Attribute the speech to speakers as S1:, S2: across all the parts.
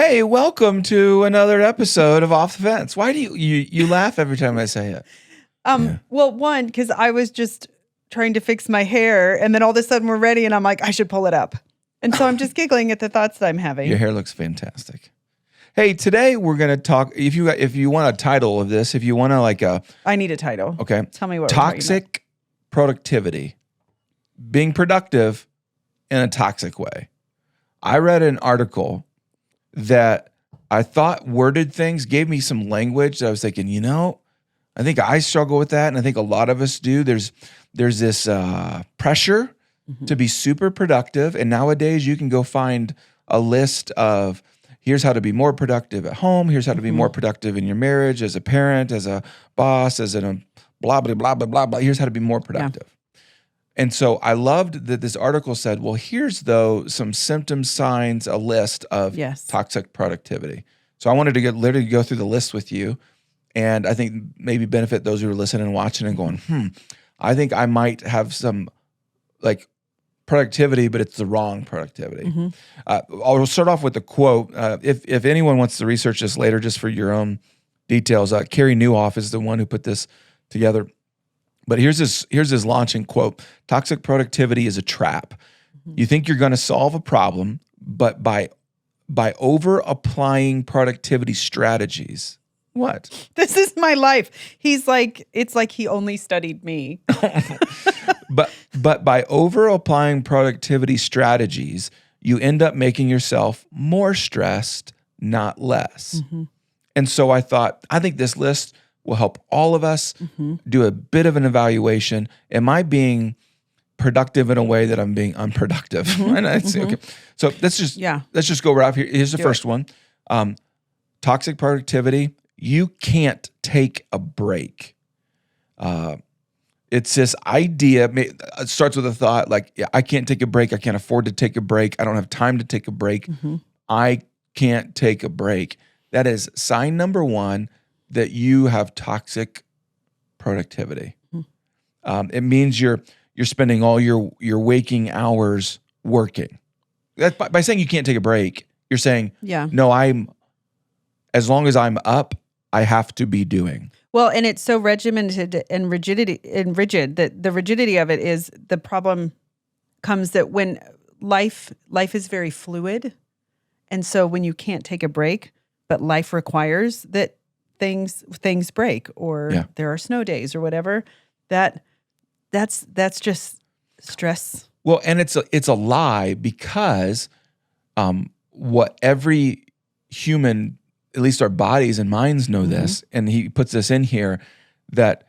S1: Hey, welcome to another episode of Off the Fence. Why do you laugh every time I say it?
S2: Well, one, because I was just trying to fix my hair, and then all of a sudden we're ready, and I'm like, I should pull it up. And so I'm just giggling at the thoughts that I'm having.
S1: Your hair looks fantastic. Hey, today we're going to talk, if you want a title of this, if you want to
S2: I need a title.
S1: Okay.
S2: Tell me what we're talking about.
S1: Toxic productivity. Being productive in a toxic way. I read an article that I thought worded things, gave me some language that I was thinking, I think I struggle with that, and I think a lot of us do. There's this pressure to be super productive, and nowadays you can go find a list of here's how to be more productive at home, here's how to be more productive in your marriage, as a parent, as a boss, as a blah, blah, blah, blah, blah, blah. Here's how to be more productive. Yeah. And so I loved that this article said, well, here's, though, some symptoms, signs, a list of toxic productivity. So I wanted to literally go through the list with you, and I think maybe benefit those who are listening and watching and going, I think I might have some productivity, but it's the wrong productivity. I'll start off with a quote. If anyone wants to research this later, just for your own details, Carey Nieuwhof is the one who put this together. But here's his launching quote: "Toxic productivity is a trap. You think you're going to solve a problem, but by over applying productivity strategies." What?
S2: This is my life. He's like, it's like he only studied me.
S1: But by over applying productivity strategies, you end up making yourself more stressed, not less. And so I think this list will help all of us do a bit of an evaluation. Am I being productive in a way that I'm being unproductive? Okay. So let's just go right here. Here's the first one. Toxic productivity. You can't take a break. It's this idea, it starts with a thought like, I can't take a break. I can't afford to take a break. I don't have time to take a break. I can't take a break. That is sign number one that you have toxic productivity. It means you're spending all your waking hours working. By saying you can't take a break, you're saying, no, as long as I'm up, I have to be doing.
S2: Well, and it's so regimented and rigid that the rigidity of it is the problem comes that when life is very fluid. And so when you can't take a break, but life requires that things break, or there are snow days or whatever, that's just stress.
S1: Well, and it's a lie, because what every human, at least our bodies and minds know this, and he puts this in here, that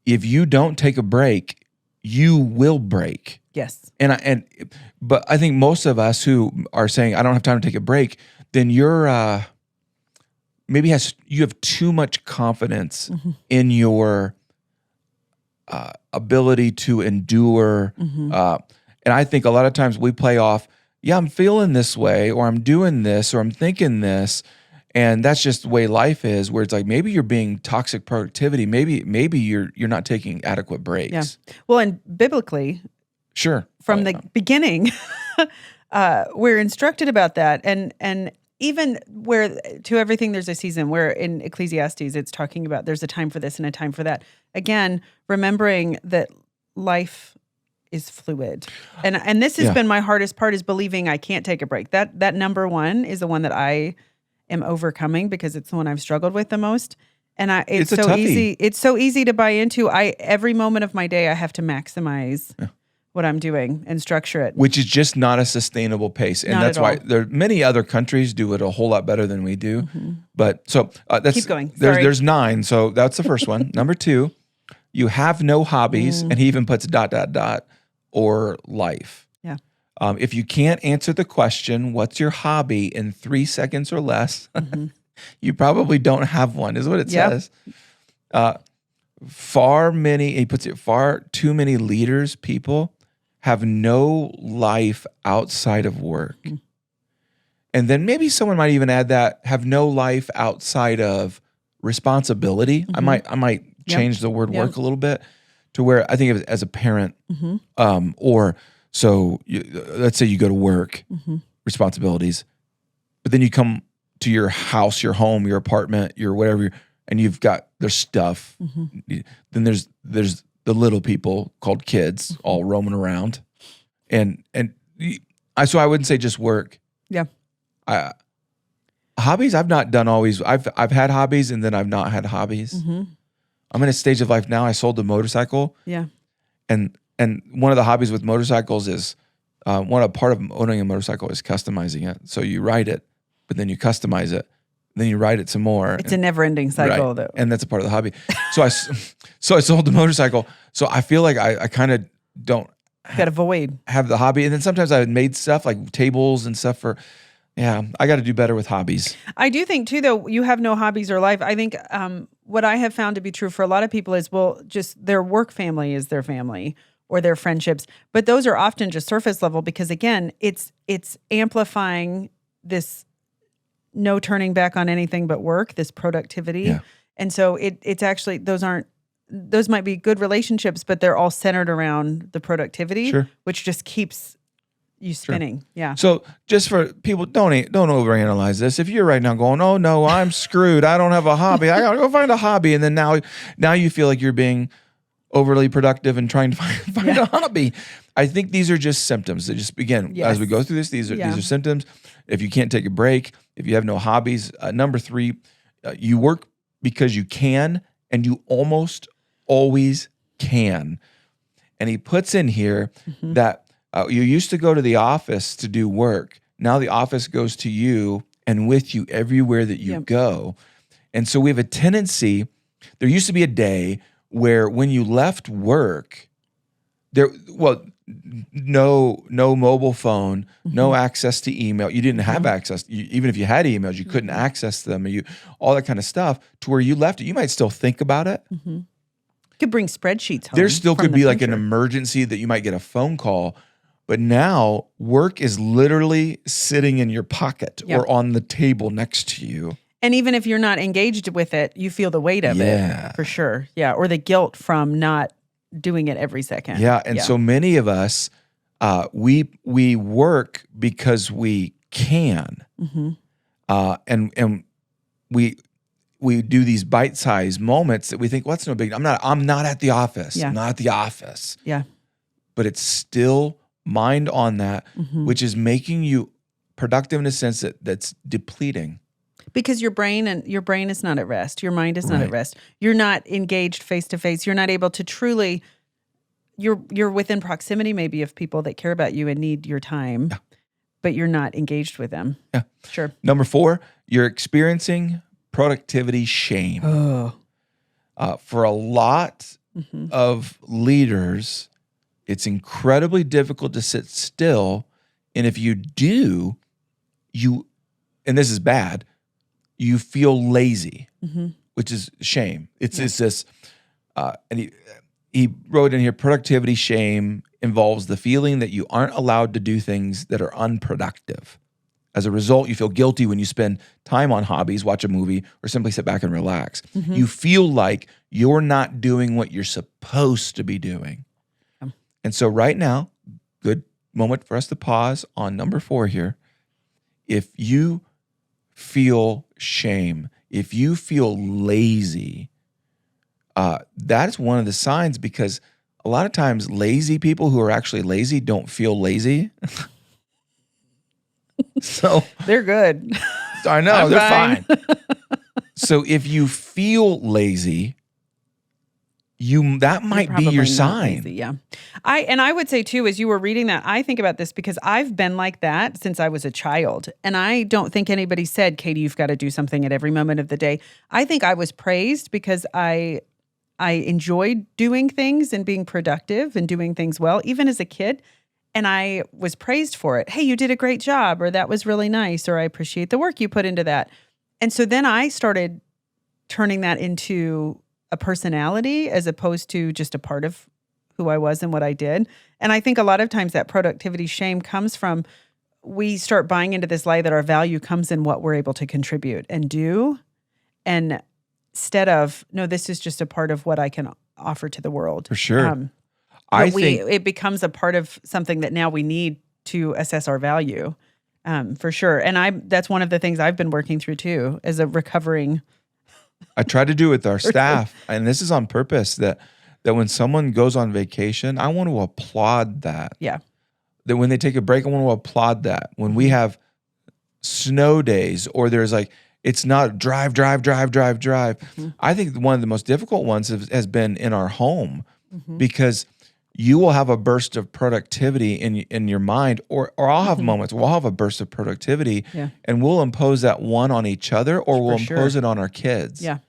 S1: if you don't take a break, you will break.
S2: Yes.
S1: But I think most of us who are saying, I don't have time to take a break, then you're maybe you have too much confidence in your ability to endure. And I think a lot of times we play off, I'm feeling this way, or I'm doing this, or I'm thinking this. And that's just the way life is, where it's like, maybe you're being toxic productivity. Maybe you're not taking adequate breaks.
S2: Yeah. Well, and biblically, from the beginning, we're instructed about that. And even where to everything there's a season, where in Ecclesiastes it's talking about there's a time for this and a time for that. Again, remembering that life is fluid. And this has been my hardest part, is believing I can't take a break. That number one is the one that I am overcoming, because it's the one I've struggled with the most. And it's so easy. It's so easy to buy into. Every moment of my day, I have to maximize what I'm doing and structure it,
S1: which is just not a sustainable pace. And that's why many other countries do it a whole lot better than we do. But so that's
S2: keep going.
S1: There's 9. So that's the first one. Number 2, you have no hobbies, and he even puts ... or life.
S2: Yeah.
S1: If you can't answer the question, what's your hobby, in 3 seconds or less, you probably don't have one, is what it says. Far too many leaders, people, have no life outside of work. And then maybe someone might even add that, have no life outside of responsibility. I might change the word work a little bit, to where I think of it as a parent, let's say you go to work, responsibilities, but then you come to your house, your home, your apartment, your whatever, and you've got their stuff. Mm-hmm. Then there's the little people called kids mm-hmm. all roaming around, and so I wouldn't say just work.
S2: Yeah.
S1: Hobbies I've not done always. I've had hobbies and then I've not had hobbies. Mm-hmm. I'm in a stage of life now. I sold the motorcycle.
S2: Yeah.
S1: And one of the hobbies with motorcycles is part of owning a motorcycle is customizing it. So you ride it, but then you customize it, then you ride it some more.
S2: It's a never-ending cycle, though.
S1: And that's a part of the hobby. So I sold the motorcycle. So I feel like I kind of don't
S2: got a void.
S1: Have the hobby. And then sometimes I made stuff like tables and stuff for. Yeah, I got to do better with hobbies.
S2: I do think too, though, you have no hobbies or life. I think what I have found to be true for a lot of people is, well, just their work family is their family or their friendships, but those are often just surface level because again, it's amplifying this no turning back on anything but work, this productivity, yeah. And so it's actually those might be good relationships, but they're all centered around the productivity, sure. Which just keeps you spinning. Sure. Yeah.
S1: So just for people, don't overanalyze this. If you're right now going, oh no, I'm screwed. I don't have a hobby. I gotta go find a hobby. And then now you feel like you're being overly productive and trying to find a hobby. I think these are just symptoms. They just begin as we go through this. These are symptoms. If you can't take a break, if you have no hobbies, number 3, you work because you can, and you almost always can. And he puts in here mm-hmm. that you used to go to the office to do work. Now the office goes to you and with you everywhere that you go. And so we have a tendency, there used to be a day where when you left work, no mobile phone, mm-hmm. no access to email. You didn't have mm-hmm. access. Even if you had emails, you couldn't mm-hmm. access them. All that kind of stuff to where you left it. You might still think about it.
S2: Mm-hmm. You could bring spreadsheets home.
S1: There still could be like an emergency that you might get a phone call. But now work is literally sitting in your pocket or on the table next to you.
S2: And even if you're not engaged with it, you feel the weight of it for sure. Yeah. Or the guilt from not doing it every second.
S1: Yeah. And so many of us, we work because we can. Mm-hmm. And we do these bite-sized moments that we think, well, that's no big, I'm not at the office. Yeah. I'm not at the office.
S2: Yeah.
S1: But it's still mind on that, mm-hmm. which is making you productive in a sense that's depleting.
S2: Because your brain is not at rest. Your mind is not at rest. You're not engaged face to face. You're not able to truly. You're within proximity maybe of people that care about you and need your time, but you're not engaged with them.
S1: Yeah,
S2: sure.
S1: Number 4, you're experiencing productivity shame.
S2: Oh,
S1: for a lot mm-hmm. of leaders. It's incredibly difficult to sit still. And if you do, and this is bad, you feel lazy, mm-hmm. which is shame. It's this, and he wrote in here, productivity shame involves the feeling that you aren't allowed to do things that are unproductive. As a result, you feel guilty when you spend time on hobbies, watch a movie, or simply sit back and relax. Mm-hmm. You feel like you're not doing what you're supposed to be doing. And so right now, good moment for us to pause on number 4 here. If you feel shame, if you feel lazy, that's one of the signs, because a lot of times lazy people who are actually lazy don't feel lazy. So
S2: they're good.
S1: I know, they're fine. So if you feel lazy, that might be your sign.
S2: Lazy, yeah. I would say too, as you were reading that, I think about this because I've been like that since I was a child. And I don't think anybody said, Katy, you've got to do something at every moment of the day. I think I was praised because I enjoyed doing things and being productive and doing things well, even as a kid. And I was praised for it. Hey, you did a great job, or that was really nice, or I appreciate the work you put into that. And so then I started turning that into a personality as opposed to just a part of who I was and what I did. And I think a lot of times that productivity shame comes from, we start buying into this lie that our value comes in what we're able to contribute and do. And instead of, no, this is just a part of what I can offer to the world.
S1: For sure.
S2: It becomes a part of something that now we need to assess our value. For sure. And that's one of the things I've been working through too, as a recovering.
S1: I try to do it with our staff, and this is on purpose, that when someone goes on vacation, I want to applaud that.
S2: Yeah.
S1: That when they take a break, I want to applaud that. When we have snow days, or there's like, it's not drive. I think one of the most difficult ones has been in our home, because you will have a burst of productivity in your mind, or I'll have moments. We'll have a burst of productivity, and we'll impose that one on each other, or we'll impose it on our kids.
S2: Yeah.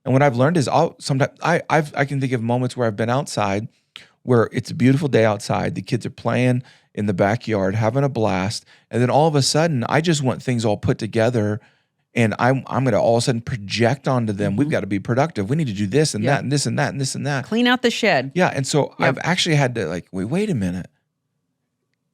S1: And what I've learned is, sometimes I can think of moments where I've been outside, where it's a beautiful day outside, the kids are playing in the backyard, having a blast, and then all of a sudden, I just want things all put together. And I'm going to all of a sudden project onto them. We've got to be productive. We need to do this and that and this and that and this and that.
S2: Clean out the shed.
S1: Yeah. And so I've actually had to wait a minute.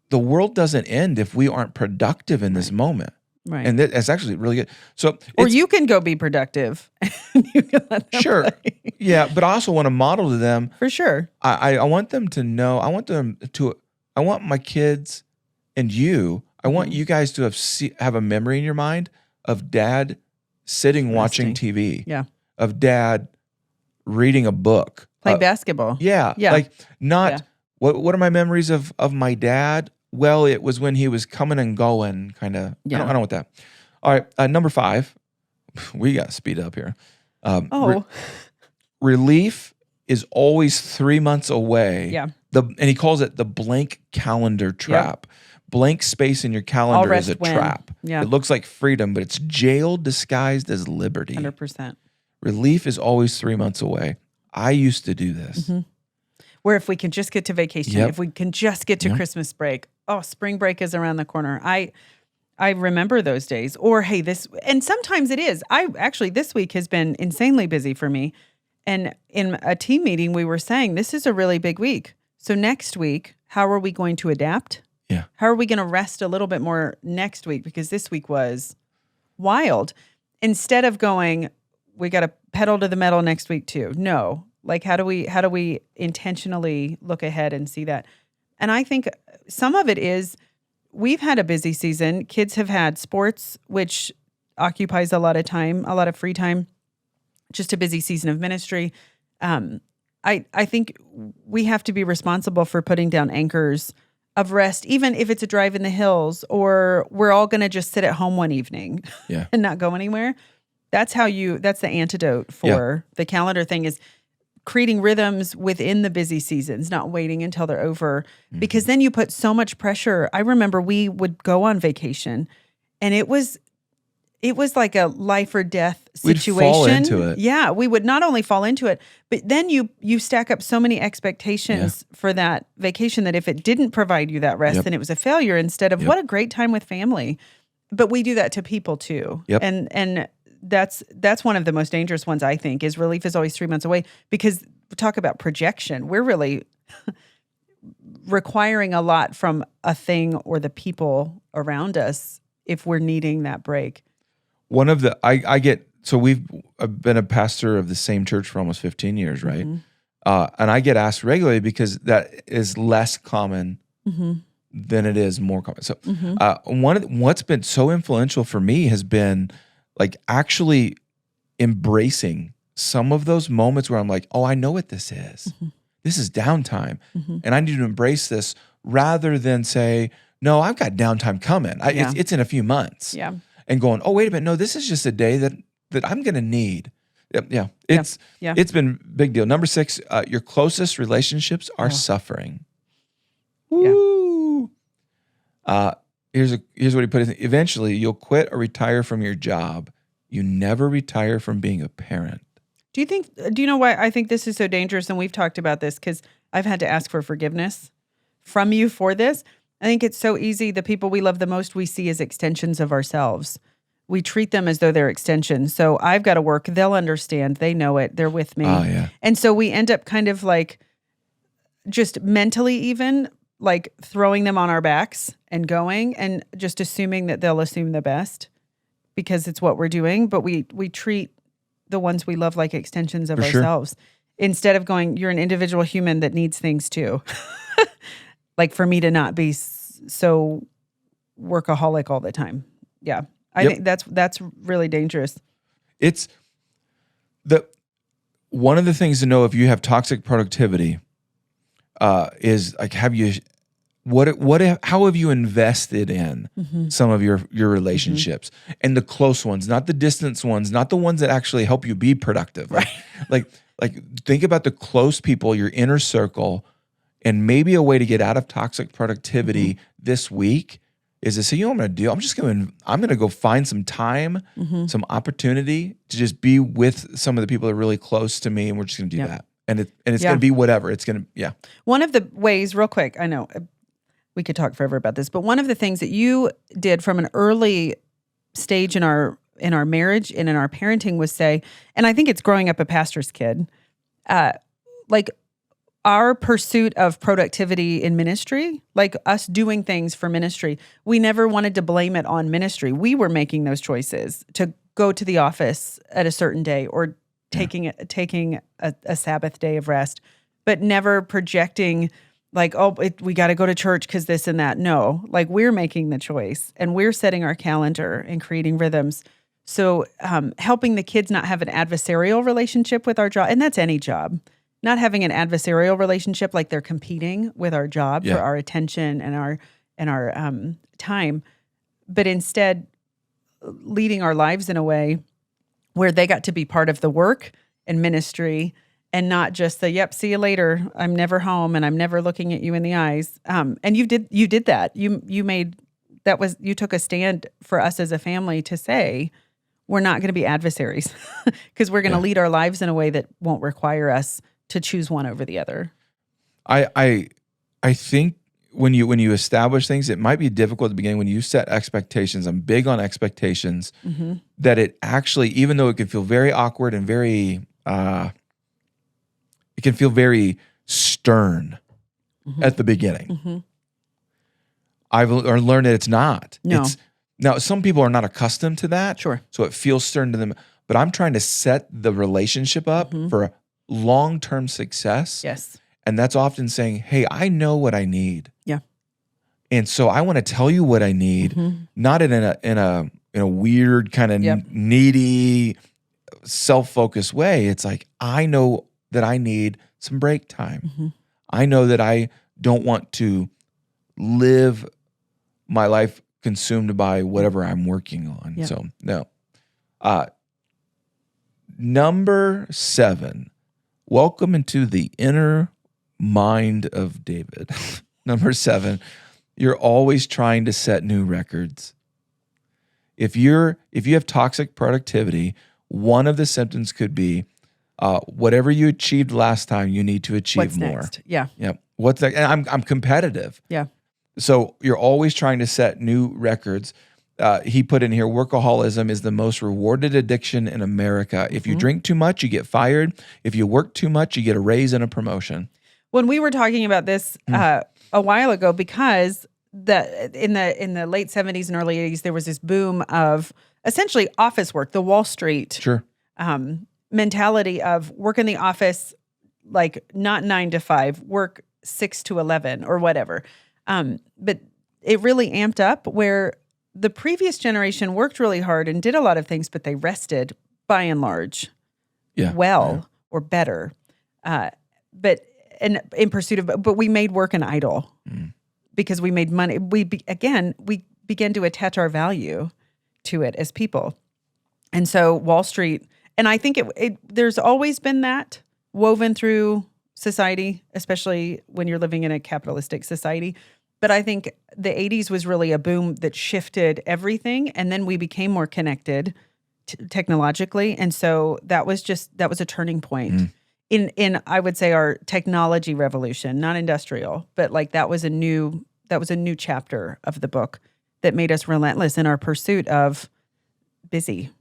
S1: The world doesn't end if we aren't productive in this moment.
S2: Right.
S1: And that's actually really good. So,
S2: or you can go be productive. And you can let them play.
S1: Yeah. But I also want to model to them.
S2: For sure.
S1: I want them to know, I want my kids and I want you guys to have a memory in your mind of dad sitting watching TV.
S2: Yeah.
S1: Of dad reading a book.
S2: Play basketball.
S1: Yeah. Like what are my memories of my dad? Well, it was when he was coming and going, kind of. Yeah. I don't want that. All right. Number 5. We got to speed up here. Relief is always 3 months away.
S2: Yeah.
S1: And he calls it the blank calendar trap. Yep. Blank space in your calendar is a trap.
S2: Yeah.
S1: It looks like freedom, but it's jail disguised as liberty.
S2: 100%.
S1: Relief is always 3 months away. I used to do this.
S2: Where if we can just get to vacation, if we can just get to Christmas break, spring break is around the corner. I remember those days. Or hey, and sometimes it is. This week has been insanely busy for me. And in a team meeting, we were saying this is a really big week. So next week, how are we going to adapt?
S1: Yeah.
S2: How are we going to rest a little bit more next week? Because this week was wild. Instead of going, we got to pedal to the metal next week too. No. Like, how do we intentionally look ahead and see that? And I think some of it is we've had a busy season. Kids have had sports, which occupies a lot of time, a lot of free time, just a busy season of ministry. I think we have to be responsible for putting down anchors of rest, even if it's a drive in the hills, or we're all going to just sit at home one evening and not go anywhere. That's the antidote for the calendar thing, is creating rhythms within the busy seasons, not waiting until they're over, because then you put so much pressure. I remember we would go on vacation, and it was like a life or death situation.
S1: We'd fall into it.
S2: Yeah, we would not only fall into it, but then you stack up so many expectations for that vacation that if it didn't provide you that rest, then it was a failure instead of what a great time with family. But we do that to people too.
S1: Yep.
S2: And that's one of the most dangerous ones, I think, is relief is always 3 months away, because talk about projection. We're really requiring a lot from a thing or the people around us if we're needing that break.
S1: One of the, I've been a pastor of the same church for almost 15 years, right? And I get asked regularly because that is less common than it is more common. So what's been so influential for me has been like actually embracing some of those moments where I'm like, oh, I know what this is. This is downtime. And I need to embrace this rather than say, no, I've got downtime coming. It's in a few months.
S2: Yeah.
S1: And going, oh, wait a minute. No, this is just a day that I'm going to need. It's been a big deal. Number 6, your closest relationships are suffering. Woo. Here's what he put it. Eventually, you'll quit or retire from your job. You never retire from being a parent.
S2: Do you know why I think this is so dangerous? And we've talked about this because I've had to ask for forgiveness from you for this. I think it's so easy. The people we love the most, we see as extensions of ourselves. We treat them as though they're extensions. So I've got to work. They'll understand. They know it. They're with me. And so we end up kind of like just mentally even like throwing them on our backs and going and just assuming that they'll assume the best because it's what we're doing. But we treat the ones we love like extensions of ourselves instead of going, you're an individual human that needs things too. Like for me to not be so workaholic all the time. Yeah. I think that's really dangerous.
S1: It's one of the things to know if you have toxic productivity is like, how have you invested in some of your relationships and the close ones, not the distant ones, not the ones that actually help you be productive.
S2: Right.
S1: Like think about the close people, your inner circle, and maybe a way to get out of toxic productivity this week is to say, you know what I'm going to do? I'm going to go find some time, some opportunity to just be with some of the people that are really close to me, and we're just going to do that. And it's going to be whatever. It's going to,
S2: One of the ways, real quick, I know we could talk forever about this, but one of the things that you did from an early stage in our marriage and in our parenting was say, and I think it's growing up a pastor's kid, like our pursuit of productivity in ministry, like us doing things for ministry, we never wanted to blame it on ministry. We were making those choices to go to the office at a certain day or taking a Sabbath day of rest, but never projecting like, we got to go to church because this and that. No, like we're making the choice and we're setting our calendar and creating rhythms. So helping the kids not have an adversarial relationship with our job, and that's any job, not having an adversarial relationship like they're competing with our job for our attention and our time, but instead leading our lives in a way where they got to be part of the work and ministry and not just the, yep, see you later, I'm never home and I'm never looking at you in the eyes. And you did that. You took a stand for us as a family to say, we're not going to be adversaries because we're going to lead our lives in a way that won't require us to choose one over the other.
S1: I think when you establish things, it might be difficult at the beginning when you set expectations. I'm big on expectations, that it actually, even though it can feel very awkward and very, it can feel very stern at the beginning. I've learned that it's not.
S2: No.
S1: Now, some people are not accustomed to that.
S2: Sure.
S1: So it feels stern to them. But I'm trying to set the relationship up for long-term success.
S2: Yes.
S1: And that's often saying, hey, I know what I need.
S2: Yeah.
S1: And so I want to tell you what I need, not in a weird kind of needy, self-focused way. It's like, I know that I need some break time. I know that I don't want to live my life consumed by whatever I'm working on.
S2: Yeah.
S1: So, no. Number 7, welcome into the inner mind of David. Number 7, you're always trying to set new records. If you have toxic productivity, one of the symptoms could be whatever you achieved last time, you need to achieve
S2: What's
S1: more.
S2: Next? Yeah.
S1: Yep. What's next? And I'm competitive.
S2: Yeah.
S1: So you're always trying to set new records. He put in here, workaholism is the most rewarded addiction in America. If you drink too much, you get fired. If you work too much, you get a raise and a promotion.
S2: When we were talking about this a while ago, because in the late 70s and early 80s, there was this boom of essentially office work, the Wall Street mentality of work in the office, like not 9 to 5, work 6 to 11 or whatever. But it really amped up where the previous generation worked really hard and did a lot of things, but they rested by and large or better. But in pursuit of, but we made work an idol because we made money. We began to attach our value to it as people. And so Wall Street, and I think there's always been that woven through society, especially when you're living in a capitalistic society. But I think the 80s was really a boom that shifted everything. And then we became more connected technologically. And so that was a turning point in I would say our technology revolution, not industrial, but like that was a new chapter of the book that made us relentless in our pursuit of busy,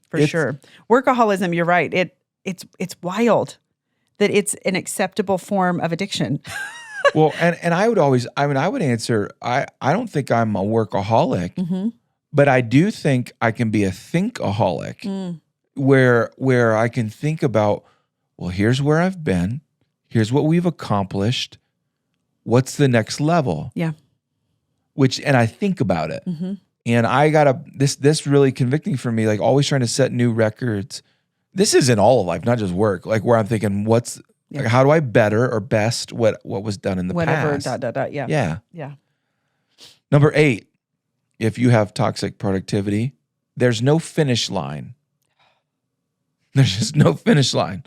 S2: for sure. Workaholism, you're right. It's wild that it's an acceptable form of addiction.
S1: Well, and I would answer, I don't think I'm a workaholic, but I do think I can be a thinkaholic where I can think about, well, here's where I've been. Here's what we've accomplished. What's the next level?
S2: Yeah.
S1: and I think about it. And I got this really convicting for me, like always trying to set new records. This is in all of life, not just work. Like where I'm thinking, like, how do I better or best what was done in the past?
S2: Yeah.
S1: Number 8, if you have toxic productivity, there's no finish line. There's just no finish line.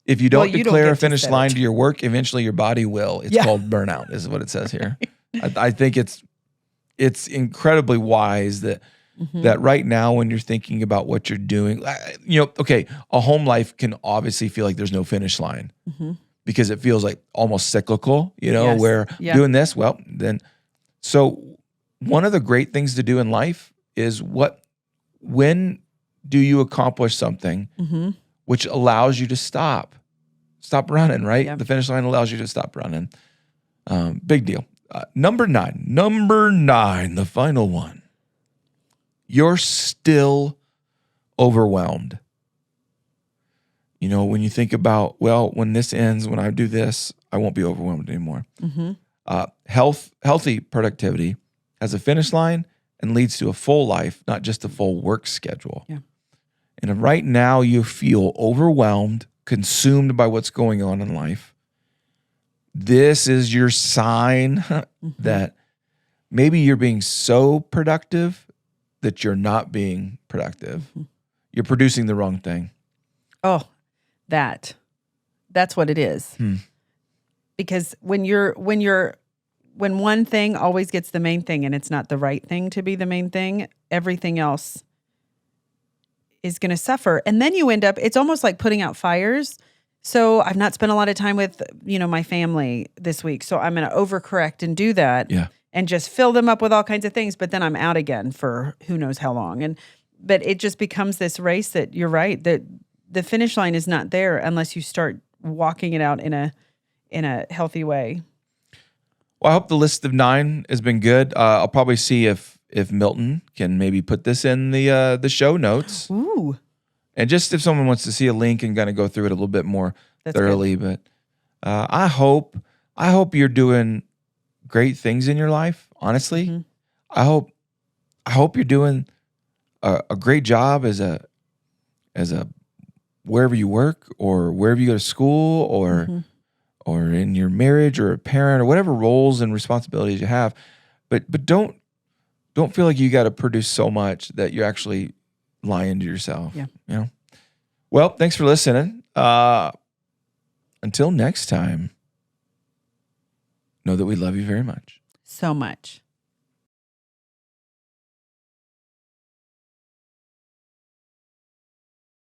S1: If you don't declare a finish line to your work, eventually your body will. It's called burnout, is what it says here. I think it's incredibly wise that right now when you're thinking about what you're doing, okay, a home life can obviously feel like there's no finish line because it feels like almost cyclical, where doing this, well, then. So one of the great things to do in life is when do you accomplish something which allows you to stop running, right? Yep. The finish line allows you to stop running. Big deal. Number 9, the final one. You're still overwhelmed. When you think about, well, when this ends, when I do this, I won't be overwhelmed anymore. Healthy productivity has a finish line and leads to a full life, not just a full work schedule.
S2: Yeah.
S1: And if right now you feel overwhelmed, consumed by what's going on in life, this is your sign that maybe you're being so productive that you're not being productive. You're producing the wrong thing.
S2: Oh, that's what it is. Because when one thing always gets the main thing and it's not the right thing to be the main thing, everything else is going to suffer. And then you end up, it's almost like putting out fires. So I've not spent a lot of time with, my family this week. So I'm going to overcorrect and do that and just fill them up with all kinds of things. But then I'm out again for who knows how long. But it just becomes this race that you're right, that the finish line is not there unless you start walking it out in a healthy way.
S1: Well, I hope the list of 9 has been good. I'll probably see if Milton can maybe put this in the show notes.
S2: Ooh.
S1: And just if someone wants to see a link and kind of go through it a little bit more thoroughly. Good. But I hope you're doing great things in your life, honestly. I hope you're doing a great job as a wherever you work or wherever you go to school or in your marriage or a parent or whatever roles and responsibilities you have. But don't feel like you got to produce so much that you're actually lying to yourself.
S2: Yeah.
S1: Well, thanks for listening. Until next time, know that we love you very much.
S2: So much.